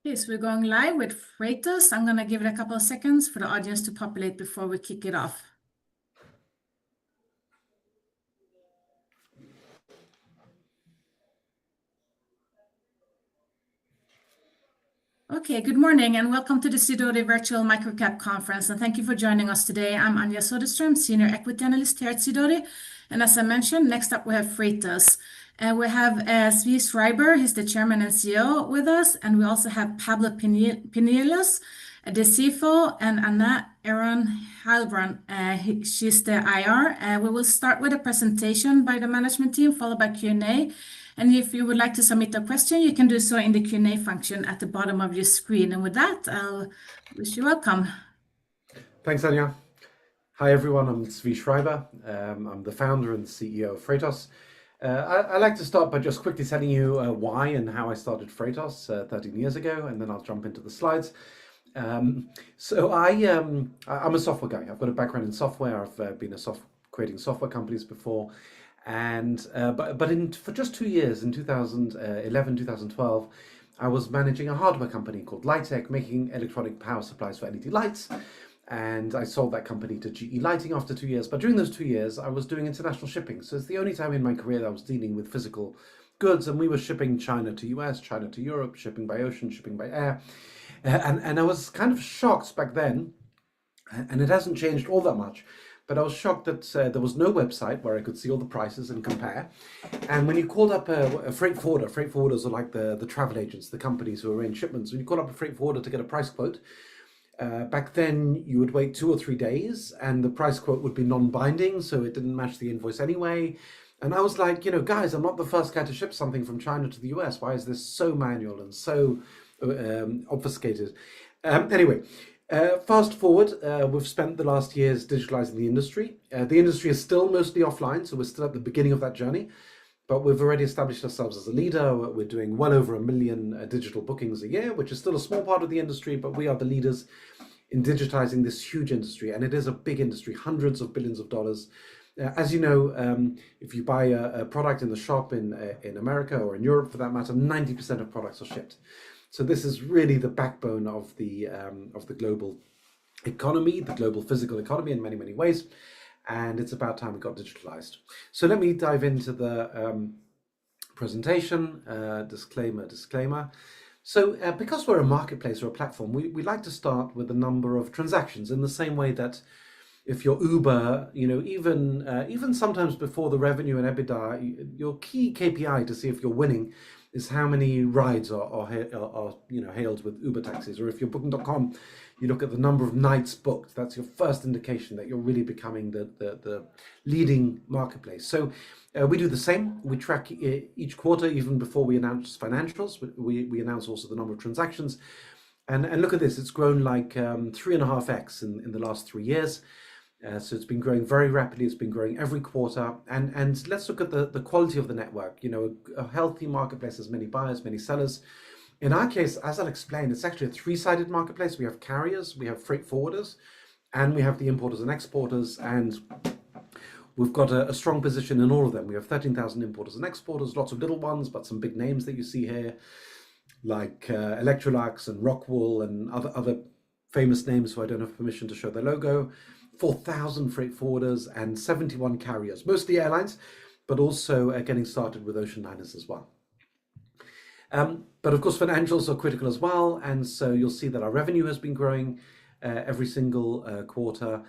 Okay, so we're going live with Freightos. I'm going to give it a couple of seconds for the audience to populate before we kick it off. Okay, good morning and welcome to the Sidoti Virtual Microcap Conference. And thank you for joining us today. I'm Anja Soderstrom, Senior Equity Analyst here at Sidoti. And as I mentioned, next up we have Freightos. And we have Zvi Schreiber, he's the Chairman and CEO with us. And we also have Pablo Pinillos, the CFO, and Anna Aaron Heilbron, she's the IR. We will start with a presentation by the management team, followed by Q&A. And if you would like to submit a question, you can do so in the Q&A function at the bottom of your screen. And with that, I'll wish you welcome. Thanks, Anja. Hi, everyone. I'm Zvi Schreiber. I'm the founder and CEO of Freightos. I'd like to start by just quickly telling you why and how I started Freightos 13 years ago, and then I'll jump into the slides. I'm a software guy. I've got a background in software. I've been creating software companies before. And for just 2 years, in 2011, 2012, I was managing a hardware company called Lightech, making electronic power supplies for LED lights. And I sold that company to GE Lighting after 2 years. But during those 2 years, I was doing international shipping. So it's the only time in my career that I was dealing with physical goods. And we were shipping China to US, China to Europe, shipping by ocean, shipping by air. And I was kind of shocked back then, and it hasn't changed all that much. But I was shocked that there was no website where I could see all the prices and compare. And when you called up a freight forwarders are like the travel agents, the companies who arrange shipments. When you called up a freight forwarder to get a price quote, back then you would wait 2 or 3 days and the price quote would be non-binding, so it didn't match the invoice anyway. And I was like, guys, I'm not the first guy to ship something from China to the US. Why is this so manual and so obfuscated? Anyway. Fast forward, we've spent the last years digitalizing the industry. The industry is still mostly offline, so we're still at the beginning of that journey, but we've already established ourselves as a leader. We're doing well over 1 million digital bookings a year, which is still a small part of the industry, but we are the leaders in digitizing this huge industry, and it is a big industry, hundreds of billions of dollars. As you know, if you buy a product in the shop in America or in Europe, for that matter, 90% of products are shipped. So this is really the backbone of the global economy, the global physical economy in many, many ways. And it's about time it got digitalized. So let me dive into the presentation, disclaimer. So because we're a marketplace or a platform, we like to start with the number of transactions in the same way that if you're Uber, even sometimes before the revenue and EBITDA, your key KPI to see if you're winning is how many rides are hailed with Uber taxis. Or if you're Booking.com, you look at the number of nights booked. That's your first indication that you're really becoming the leading marketplace. So we do the same. We track each quarter, even before we announce financials. We announce also the number of transactions. And look at this, it's grown like 3.5x in the last 3 years. So it's been growing very rapidly. It's been growing every quarter. And let's look at the quality of the network. A healthy marketplace has many buyers, many sellers. In our case, as I'll explain, it's actually a 3-sided marketplace. We have carriers, we have freight forwarders, and we have the importers and exporters. And we've got a strong position in all of them. We have 13,000 importers and exporters, lots of little ones, but some big names that you see here, like Electrolux and Rockwool and other famous names who I don't have permission to show their logo. 4,000 freight forwarders and 71 carriers, mostly airlines, but also getting started with ocean liners as well. But of course, financials are critical as well. And so you'll see that our revenue has been growing every single quarter.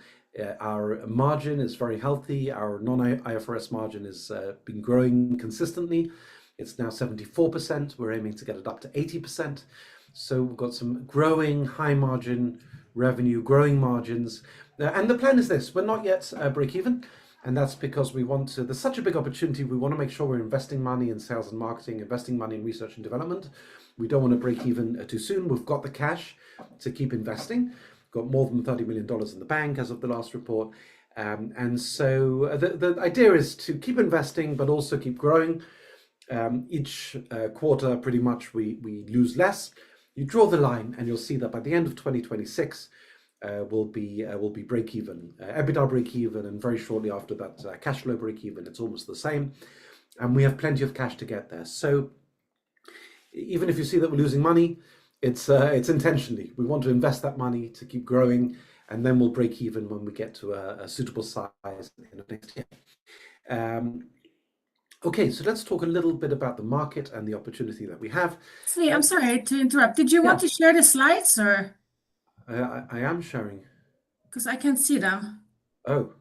Our margin is very healthy. Our non-IFRS margin has been growing consistently. It's now 74%. We're aiming to get it up to 80%. So we've got some growing high margin revenue, growing margins. And the plan is this: we're not yet break even, and that's because there's such a big opportunity. We want to make sure we're investing money in sales and marketing, investing money in research and development. We don't want to break even too soon. We've got the cash to keep investing. Got more than $30 million in the bank as of the last report. And so the idea is to keep investing, but also keep growing. Each quarter, pretty much, we lose less. You draw the line, and you'll see that by the end of 2026, will be break even, EBITDA break even, and very shortly after that, cash flow break even. It's almost the same, and we have plenty of cash to get there. So even if you see that we're losing money, It's intentionally. We want to invest that money to keep growing, and then we'll break even when we get to a suitable size in the next year. Okay, so let's talk a little bit about the market and the opportunity that we have. See, I'm sorry to interrupt. Did you want Yeah, to share the slides or I am sharing. because I can't see them? Oh,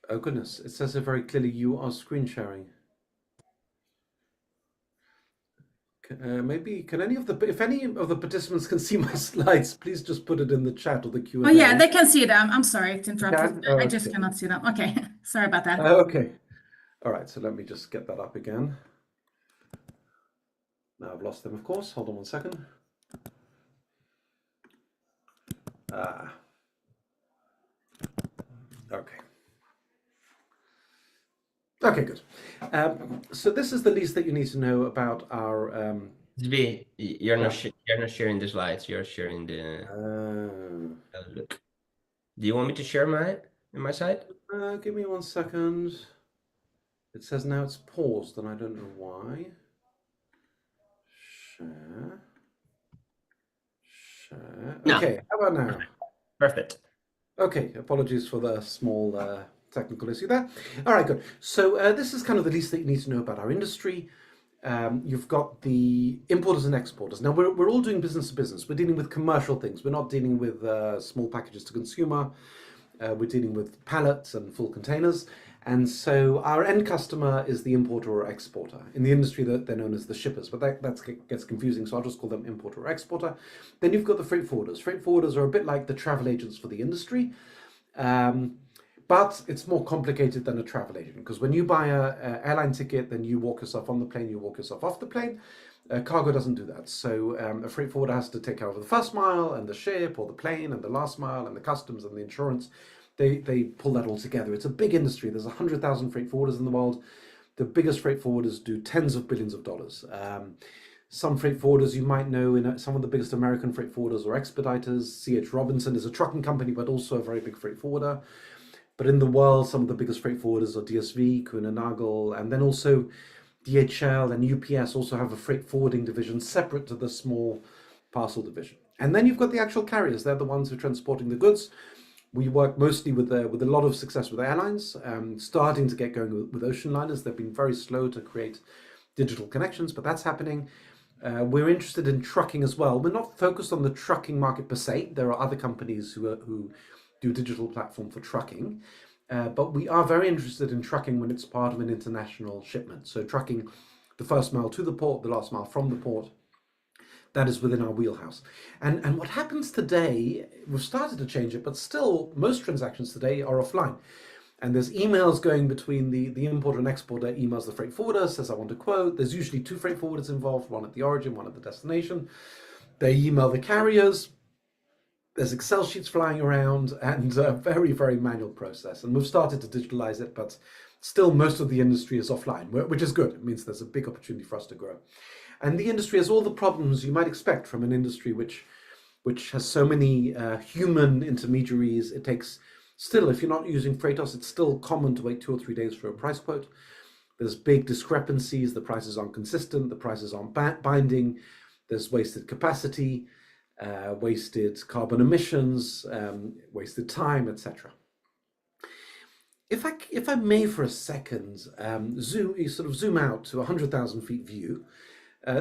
oh goodness! It says it very clearly. You are screen sharing. Maybe can any of the if any of the participants can see my slides, please just put it in the chat or the Oh yeah, Q&A. they can see them. I'm sorry to interrupt you. Can? Oh, I just okay. cannot see them. Okay, sorry about that. Okay. All right. So let me just get that up again. Now I've lost them, of course. Hold on one second. Ah, okay. Okay, good. So this is the least that you need to know about our. Zvi, you're Yeah. not sharing the slides. You're sharing the look. Do you want me to share my side? Give me 1 second. It says now it's paused, and I don't know why. Share. Share. No. Okay, how about now? Perfect. Okay, apologies for the small technical issue there. All right, good. So this is kind of the least that you need to know about our industry. You've got the importers and exporters. Now, we're all doing business to business. We're dealing with commercial things. We're not dealing with small packages to consumer. We're dealing with pallets and full containers. And so our end customer is the importer or exporter. In the industry, they're known as the shippers, but that gets confusing, so I'll just call them importer or exporter. Then you've got the freight forwarders. Freight forwarders are a bit like the travel agents for the industry, but it's more complicated than a travel agent, because when you buy a airline ticket, then you walk yourself on the plane, you walk yourself off the plane. Cargo doesn't do that. So a freight forwarder has to take care of the first mile and the ship or the plane and the last mile and the customs and the insurance. They pull that all together. It's a big industry. There's 100,000 freight forwarders in the world. The biggest freight forwarders do tens of billions of dollars. Some freight forwarders you might know, some of the biggest American freight forwarders or expediters. C.H. Robinson is a trucking company, but also a very big freight forwarder. But in the world, some of the biggest freight forwarders are DSV, Kuehne Nagel, and then also DHL and UPS also have a freight forwarding division separate to the small parcel division. And then you've got the actual carriers. They're the ones who are transporting the goods. We work mostly with a lot of success with airlines, starting to get going with ocean liners. They've been very slow to create digital connections, but that's happening. We're interested in trucking as well. We're not focused on the trucking market per se. There are other companies who do digital platform for trucking, but we are very interested in trucking when it's part of an international shipment. So trucking the first mile to the port, the last mile from the port. That is within our wheelhouse. And what happens today, we've started to change it, but still most transactions today are offline. And there's emails going between the importer and exporter, emails the freight forwarder, says I want a quote. There's usually two freight forwarders involved, one at the origin, one at the destination. They email the carriers. There's Excel sheets flying around and a very, very manual process. And we've started to digitalize it, but still most of the industry is offline, which is good. It means there's a big opportunity for us to grow. And the industry has all the problems you might expect from an industry which has so many human intermediaries. It takes, still, if you're not using Freightos, it's still common to wait 2 or 3 days for a price quote. There's big discrepancies. The prices aren't consistent. The prices aren't binding. There's wasted capacity, wasted carbon emissions, wasted time, etc. If I may for a second, zoom out to 100,000 feet view.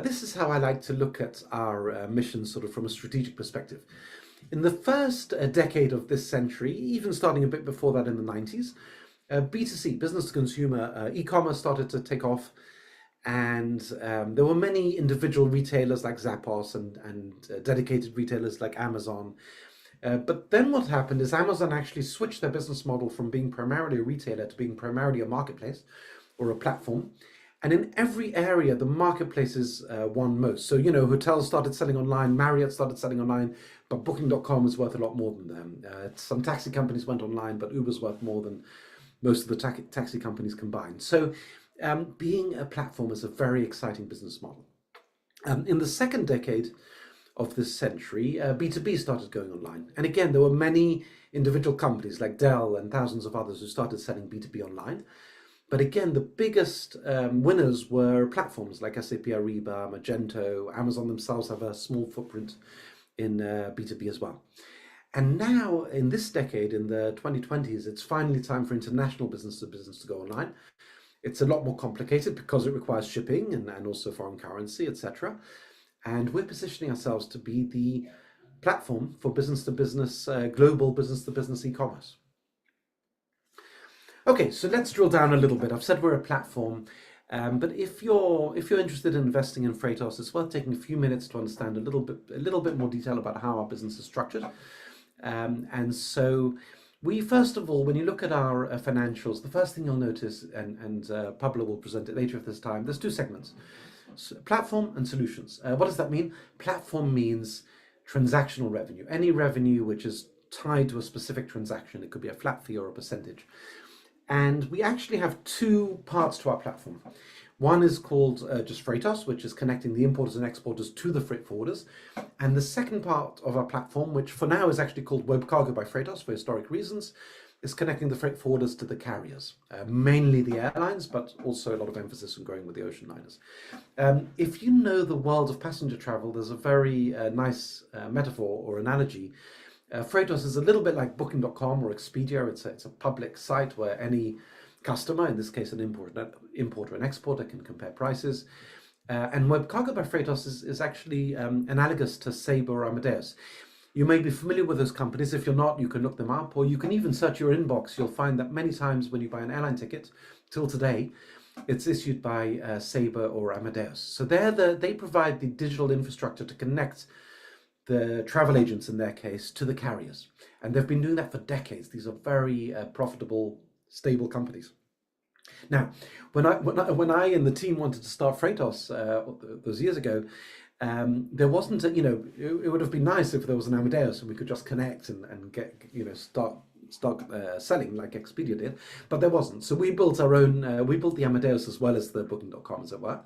This is how I like to look at our mission sort of from a strategic perspective. In the first decade of this century, even starting a bit before that in the 90s, B2C, business to consumer, e-commerce started to take off. And there were many individual retailers like Zappos and dedicated retailers like Amazon. But then what happened is Amazon actually switched their business model from being primarily a retailer to being primarily a marketplace or a platform. And in every area, the marketplaces won most. So, hotels started selling online, Marriott started selling online, but Booking.com is worth a lot more than them. Some taxi companies went online, but Uber's worth more than most of the taxi companies combined. So being a platform is a very exciting business model. In the second decade of this century, B2B started going online. And again, there were many individual companies like Dell and thousands of others who started selling B2B online. But again, the biggest winners were platforms like SAP Ariba, Magento, Amazon themselves have a small footprint in B2B as well. And now in this decade, in the 2020s, it's finally time for international business to business to go online. It's a lot more complicated because it requires shipping and also foreign currency, etc. And we're positioning ourselves to be the platform for business to business, global business to business e-commerce. Okay, so let's drill down a little bit. I've said we're a platform, but if you're interested in investing in Freightos, it's worth taking a few minutes to understand a little bit more detail about how our business is structured. And so we, first of all, when you look at our financials, the first thing you'll notice, and Pablo will present it later at this time, there's two segments, platform and solutions. What does that mean? Platform means transactional revenue, any revenue which is tied to a specific transaction. It could be a flat fee or a percentage. And we actually have two parts to our platform. One is called just Freightos, which is connecting the importers and exporters to the freight forwarders. And the second part of our platform, which for now is actually called WebCargo by Freightos for historic reasons, is connecting the freight forwarders to the carriers, mainly the airlines, but also a lot of emphasis on growing with the ocean liners. If you know the world of passenger travel, there's a very nice metaphor or analogy. Freightos is a little bit like Booking.com or Expedia. It's a public site where any customer, in this case an importer and exporter, can compare prices. And WebCargo by Freightos is actually analogous to Sabre or Amadeus. You may be familiar with those companies. If you're not, you can look them up, or you can even search your inbox. You'll find that many times when you buy an airline ticket, till today, it's issued by Sabre or Amadeus. So they provide the digital infrastructure to connect the travel agents, in their case, to the carriers. And they've been doing that for decades. These are very profitable, stable companies. Now, when I and the team wanted to start Freightos those years ago, there wasn't it would have been nice if there was an Amadeus and we could just connect and get start selling like Expedia did, but there wasn't. So we built our own. We built the Amadeus as well as the Booking.com, as it were.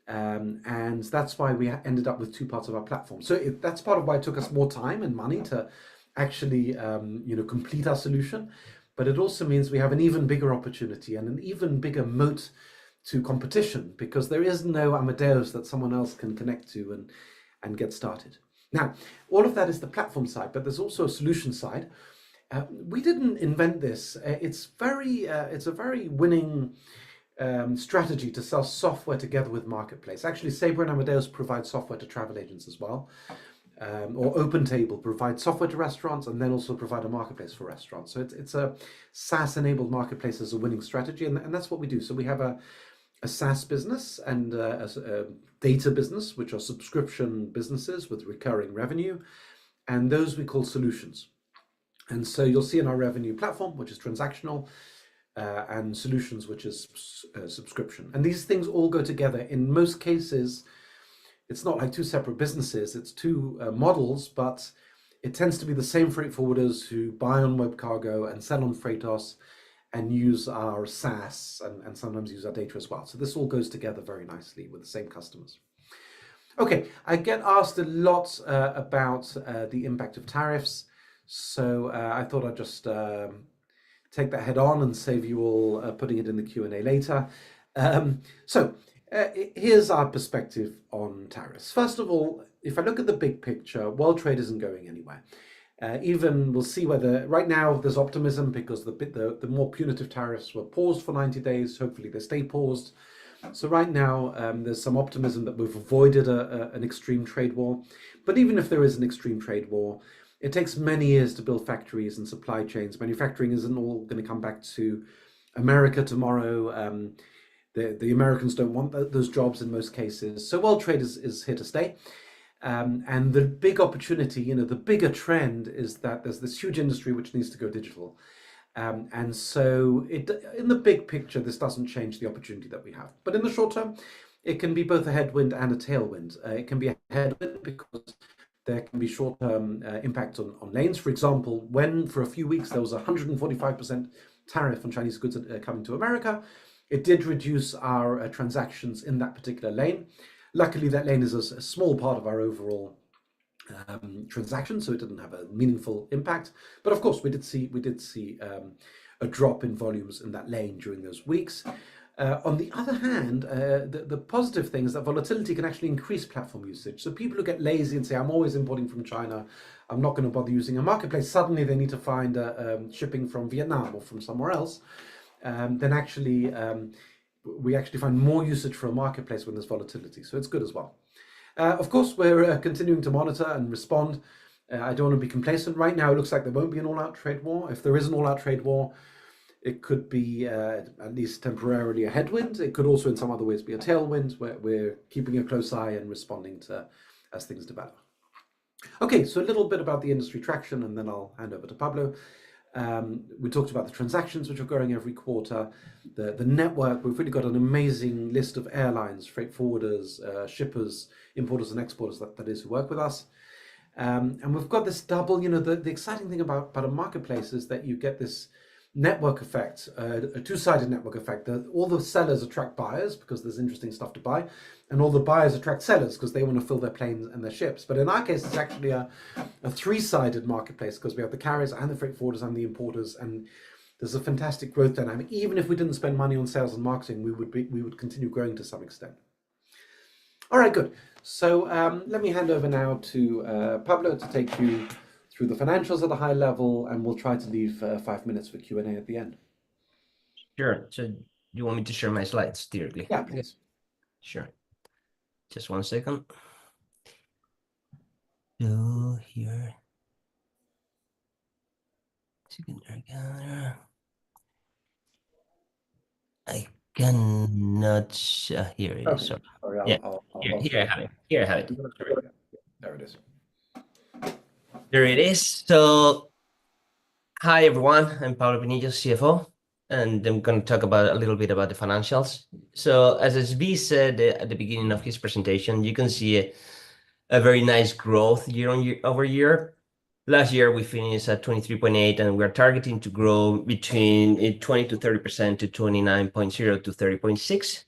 And that's why we ended up with two parts of our platform. So that's part of why it took us more time and money to actually complete our solution. But it also means we have an even bigger opportunity and an even bigger moat to competition, because there is no Amadeus that someone else can connect to and get started. Now, all of that is the platform side, but there's also a solution side. We didn't invent this. It's a very winning strategy to sell software together with Marketplace. Actually, Sabre and Amadeus provide software to travel agents as well. Or OpenTable provides software to restaurants and then also provide a marketplace for restaurants. So it's a SaaS-enabled marketplace as a winning strategy, and that's what we do. So we have a SaaS business and a data business, which are subscription businesses with recurring revenue, and those we call solutions. And so you'll see in our revenue platform, which is transactional, and solutions, which is subscription. And these things all go together. In most cases, it's not like two separate businesses, it's two models, but it tends to be the same freight forwarders who buy on WebCargo and sell on Freightos and use our SaaS and sometimes use our data as well. So this all goes together very nicely with the same customers. Okay, I get asked a lot about the impact of tariffs. So I thought I'd just take that head on and save you all putting it in the Q&A later. Here's our perspective on tariffs. First of all, if I look at the big picture, world trade isn't going anywhere. Even we'll see whether right now there's optimism because the more punitive tariffs were paused for 90 days. Hopefully they stay paused. So right now there's some optimism that we've avoided an extreme trade war. But even if there is an extreme trade war, it takes many years to build factories and supply chains. Manufacturing isn't all going to come back to America tomorrow. The Americans don't want those jobs in most cases. So world trade is here to stay. And the big opportunity, the bigger trend is that there's this huge industry which needs to go digital. And so in the big picture, this doesn't change the opportunity that we have. But in the short term, it can be both a headwind and a tailwind. It can be a headwind because there can be short-term impact on lanes. For example, when for a few weeks there was a 145% tariff on Chinese goods coming to America, it did reduce our transactions in that particular lane. Luckily, that lane is a small part of our overall transaction, so it didn't have a meaningful impact. But of course, we did see a drop in volumes in that lane during those weeks. On the other hand, the positive thing is that volatility can actually increase platform usage. So people who get lazy and say, I'm always importing from China, I'm not going to bother using a marketplace, suddenly they need to find shipping from Vietnam or from somewhere else, then actually we actually find more usage for a marketplace when there's volatility. So it's good as well. Of course, we're continuing to monitor and respond. I don't want to be complacent. Right now, it looks like there won't be an all-out trade war. If there is an all-out trade war, it could be at least temporarily a headwind. It could also in some other ways be a tailwind, where we're keeping a close eye and responding to as things develop. Okay, so a little bit about the industry traction, and then I'll hand over to Pablo. We talked about the transactions, which are growing every quarter. The network, we've really got an amazing list of airlines, freight forwarders, shippers, importers and exporters, that is, who work with us. And we've got this double, the exciting thing about a marketplace is that you get this network effect, a two-sided network effect. All the sellers attract buyers because there's interesting stuff to buy, and all the buyers attract sellers because they want to fill their planes and their ships. But in our case, it's actually a three-sided marketplace because we have the carriers and the freight forwarders and the importers, and there's a fantastic growth dynamic. Even if we didn't spend money on sales and marketing, we would continue growing to some extent. All right, good. So let me hand over now to Pablo to take you through the financials at a high level, and we'll try to leave 5 minutes for Q&A at the end. Sure. So you want me to share my slides directly? Yeah, please. Sure. Just 1 second. So here. I cannot. Here it is. Okay. Sorry, Yeah. I'll Here I have it. Here I have it. There it is. There it is. So, hi everyone. I'm Pablo Pinillo, CFO, and I'm going to talk a little bit about the financials. So, as Svi said at the beginning of his presentation, you can see a very nice growth over year. Last year we finished at 23.8, and we're targeting to grow between 20 to 30% to 29.0 to 30.6.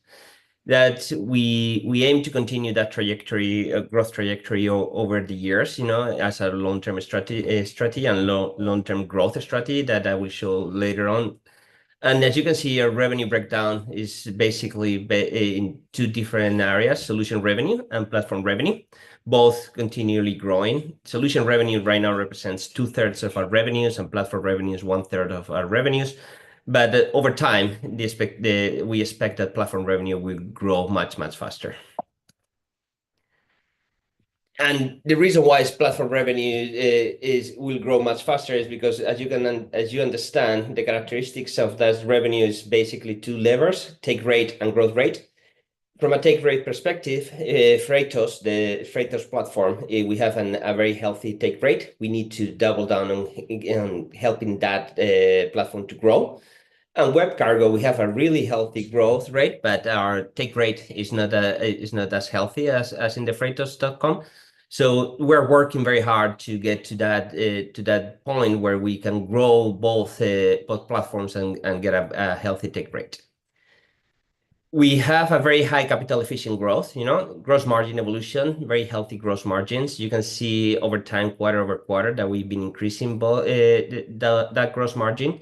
That we aim to continue that trajectory, growth trajectory over the years, as a long-term strategy and long-term growth strategy that I will show later on. And as you can see, our revenue breakdown is basically in two different areas: solution revenue and platform revenue, both continually growing. Solution revenue right now represents 2/3 of our revenues, and platform revenue is 1/3 of our revenues. But over time, we expect that platform revenue will grow much, much faster. And the reason why platform revenue will grow much faster is because, as you understand, the characteristics of that revenue is basically two levers: take rate and growth rate. From a take rate perspective, Freightos, the Freightos platform, we have a very healthy take rate. We need to double down on helping that platform to grow. And WebCargo, we have a really healthy growth rate, but our take rate is not as healthy as in the Freightos.com. So we're working very hard to get to that point where we can grow both platforms and get a healthy take rate. We have a very high capital efficient growth, gross margin evolution, very healthy gross margins. You can see over time, quarter over quarter, that we've been increasing that gross margin.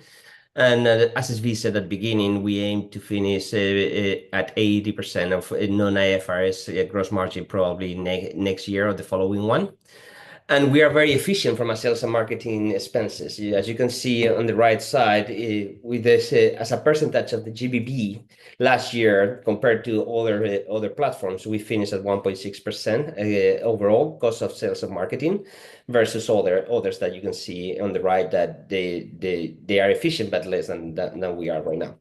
And as Svi said at the beginning, we aim to finish at 80% of non-IFRS gross margin probably next year or the following one. And we are very efficient from a sales and marketing expenses. As you can see on the right side, with this as a percentage of the GBP last year compared to other platforms, we finished at 1.6% overall cost of sales and marketing versus others that you can see on the right that they are efficient but less than we are right now.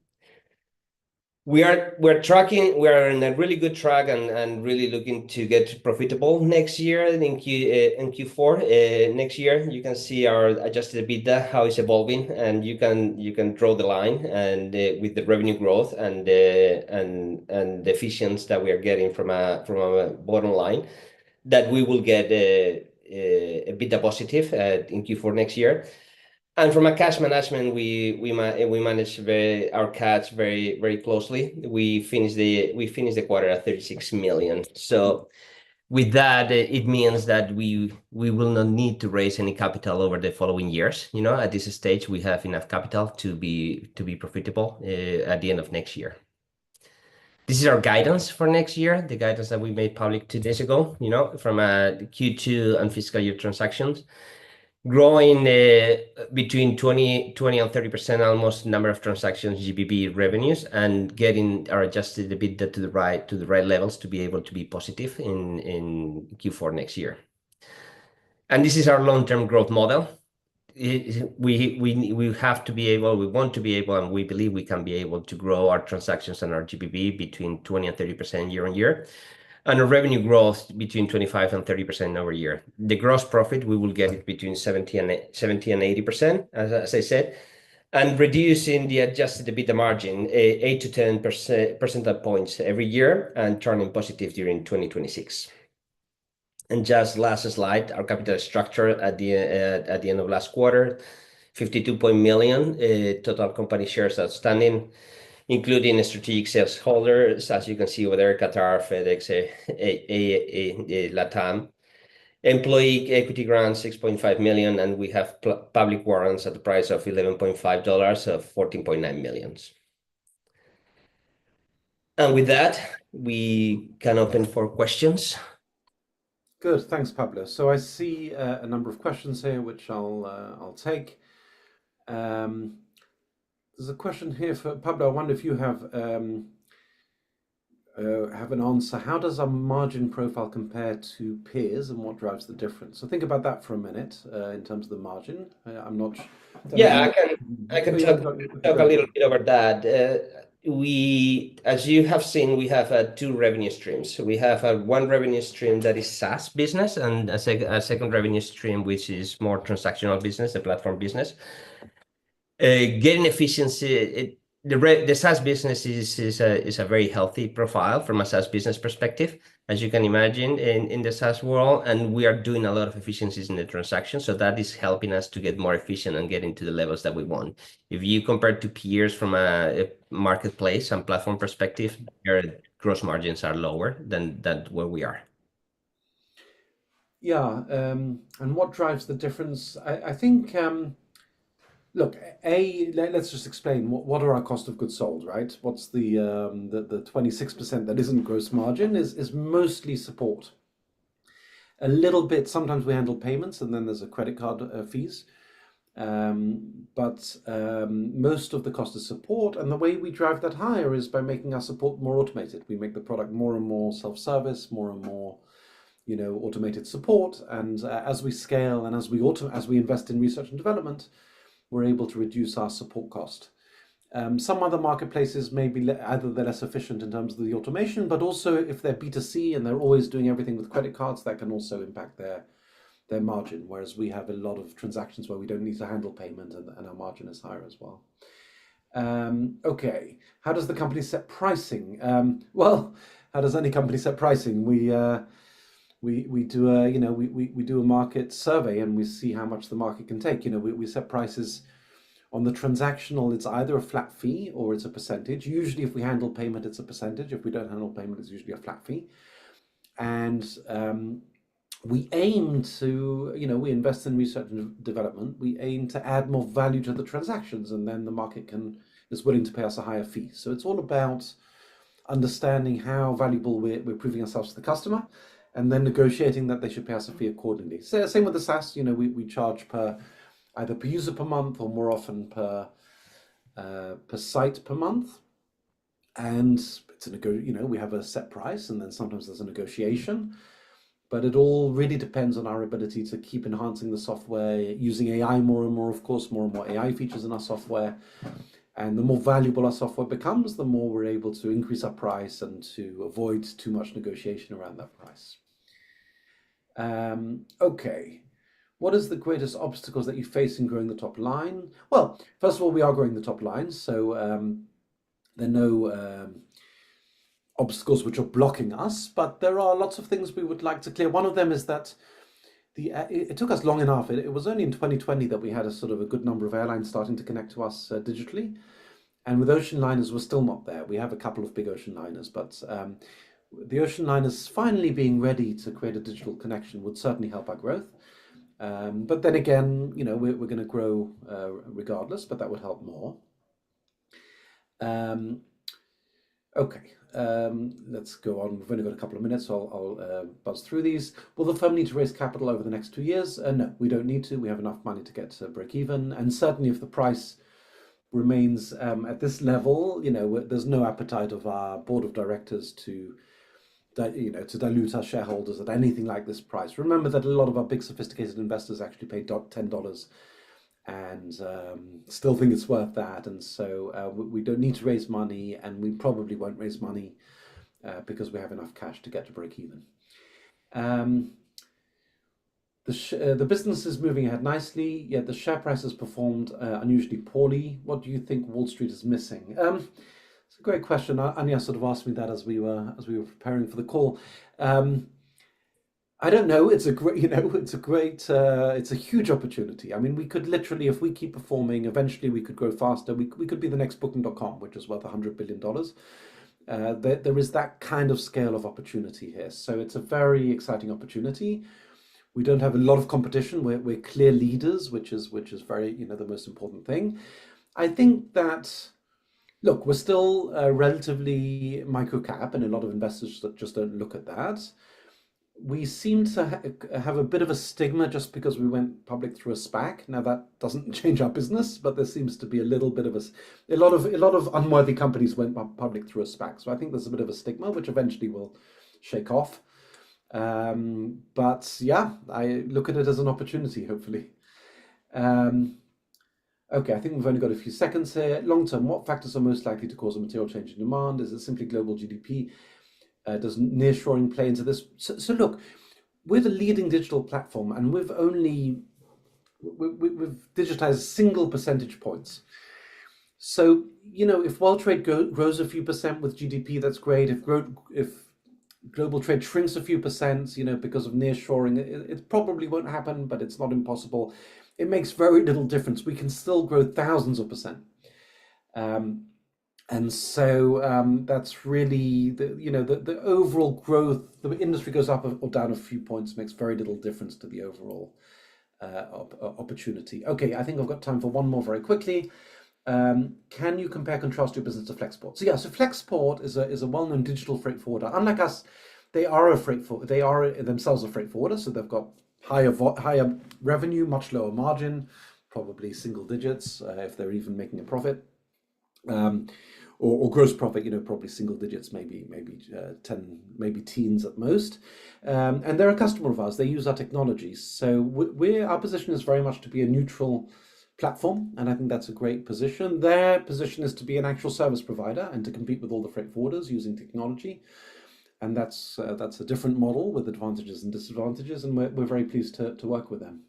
We're tracking. We are in a really good track and really looking to get profitable next year in Q4 next year. You can see our adjusted EBITDA, how it's evolving, and you can draw the line and with the revenue growth and the efficiency that we are getting from a bottom line, that we will get EBITDA positive in Q4 next year. And from a cash management, we manage our cash very, very closely. We finished the quarter at 36 million. So With that, it means that we will not need to raise any capital over the following years. At this stage, we have enough capital to be profitable at the end of next year. This is our guidance for next year, the guidance that we made public 2 days ago, from Q2 and fiscal year transactions, growing between 20 and 30% almost number of transactions, GBP revenues, and getting our adjusted EBITDA to the right levels to be able to be positive in Q4 next year. And this is our long-term growth model. We have to be able, we want to be able, and we believe we can be able to grow our transactions and our GBP between 20 and 30% year on year, and our revenue growth between 25 and 30% over year. The gross profit, we will get it between 70 and 80%, as I said, and reducing the adjusted EBITDA margin 8 to 10 percentage points every year, and turning positive during 2026. And just last slide, our capital structure at the end of last quarter, 52 million total company shares outstanding, including strategic shareholders, as you can see over there, Qatar, FedEx, LATAM. Employee equity grant, 6.5 million, and we have public warrants at the price of $11.5 of 14.9 million. And with that, we can open for questions. Good, thanks, Pablo. So I see a number of questions here, which I'll take. There's a question here for Pablo. I wonder if you have an answer. How does our margin profile compare to peers, and what drives the difference? So think about that for a minute in terms of the margin. I'm not. Yeah, I can talk a little bit about that. As you have seen, we have 2 revenue streams. So we have one revenue stream that is SaaS business, and a second revenue stream which is more transactional business, the platform business. Getting efficiency, the SaaS business is a very healthy profile from a SaaS business perspective, as you can imagine in the SaaS world, and we are doing a lot of efficiencies in the transaction, so that is helping us to get more efficient and get into the levels that we want. If you compare to peers from a marketplace and platform perspective, their gross margins are lower than where we are. Yeah, and what drives the difference? I think. Look, let's just explain what are our cost of goods sold, right? What's the 26% that isn't gross margin is mostly support. A little bit, sometimes we handle payments, and then there's a credit card fees. But most of the cost is support, and the way we drive that higher is by making our support more automated. We make the product more and more self-service, more and more, automated support. And as we scale and as we invest in research and development, we're able to reduce our support cost. Some other marketplaces may be either they're less efficient in terms of the automation, but also if they're B2C and they're always doing everything with credit cards, that can also impact their margin. Whereas we have a lot of transactions where we don't need to handle payment, and our margin is higher as well. Okay, how does the company set pricing? Well, how does any company set pricing? We do a market survey, and we see how much the market can take. We set prices on the transactional. It's either a flat fee or it's a percentage. Usually, if we handle payment, it's a percentage. If we don't handle payment, it's usually a flat fee. And we aim to, we invest in research and development. We aim to add more value to the transactions, and then the market is willing to pay us a higher fee. So it's all about understanding how valuable we're proving ourselves to the customer, and then negotiating that they should pay us a fee accordingly. So same with the SaaS, we charge either per user per month, or more often per site per month. And it's we have a set price, and then sometimes there's a negotiation. But it all really depends on our ability to keep enhancing the software, using AI more and more, of course, more and more AI features in our software. And the more valuable our software becomes, the more we're able to increase our price and to avoid too much negotiation around that price. Okay, what is the greatest obstacles that you face in growing the top line? Well, first of all, we are growing the top line, so there are no obstacles which are blocking us, but there are lots of things we would like to clear. One of them is that it took us long enough. It was only in 2020 that we had a sort of a good number of airlines starting to connect to us digitally, and with ocean liners, we're still not there. We have a couple of big ocean liners, but the ocean liners finally being ready to create a digital connection would certainly help our growth. But then again, we're going to grow regardless, but that would help more. Okay, let's go on. We've only got a couple of minutes, so I'll buzz through these. Will the firm need to raise capital over the next 2 years? No, we don't need to. We have enough money to get to break even. And certainly if the price remains at this level, there's no appetite of our board of directors to dilute our shareholders at anything like this price. Remember that a lot of our big sophisticated investors actually pay $10 and still think it's worth that. And so we don't need to raise money, and we probably won't raise money because we have enough cash to get to break even. The business is moving ahead nicely, yet the share price has performed unusually poorly. What do you think Wall Street is missing? It's a great question. Anya sort of asked me that as we were preparing for the call. I don't know. It's a great, it's a huge opportunity. I mean, we could literally, if we keep performing, eventually we could grow faster. We could be the next Booking.com, which is worth $100 billion. There is that kind of scale of opportunity here. So it's a very exciting opportunity. We don't have a lot of competition. We're clear leaders, which is very, the most important thing. I think that, look, we're still relatively micro cap, and a lot of investors that just don't look at that. We seem to have a bit of a stigma just because we went public through a SPAC. Now that doesn't change our business, but there seems to be a little bit of a lot of unworthy companies went public through a SPAC. So I think there's a bit of a stigma, which eventually will shake off. But yeah, I look at it as an opportunity, hopefully. Okay, I think we've only got a few seconds here. Long term, what factors are most likely to cause a material change in demand? Is it simply global GDP? Does nearshoring play into this? So look, we're the leading digital platform, and we've digitized single percentage points. So if world trade grows a few percent with GDP, that's great. If global trade shrinks a few percent, because of nearshoring, it probably won't happen, but it's not impossible. It makes very little difference. We can still grow thousands of percent. And so that's really the overall growth. The industry goes up or down a few points, makes very little difference to the overall opportunity. Okay, I think I've got time for one more very quickly. Can you compare contrast your business to Flexport? So yeah, so Flexport is a well-known digital freight forwarder. Unlike us, they are themselves a freight forwarder, so they've got higher revenue, much lower margin, probably single digits if they're even making a profit. Or gross profit, probably single digits, maybe 10, maybe teens at most. And they're a customer of ours. They use our technologies. So our position is very much to be a neutral platform, and I think that's a great position. Their position is to be an actual service provider and to compete with all the freight forwarders using technology. And that's a different model with advantages and disadvantages, and we're very pleased to work with them.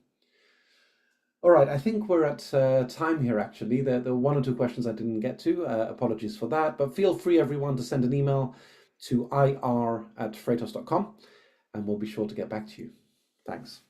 All right, I think we're at time here, actually. There were one or two questions I didn't get to. Apologies for that. But feel free, everyone, to send an email to ir@freightos.com, and we'll be sure to get back to you. Thanks.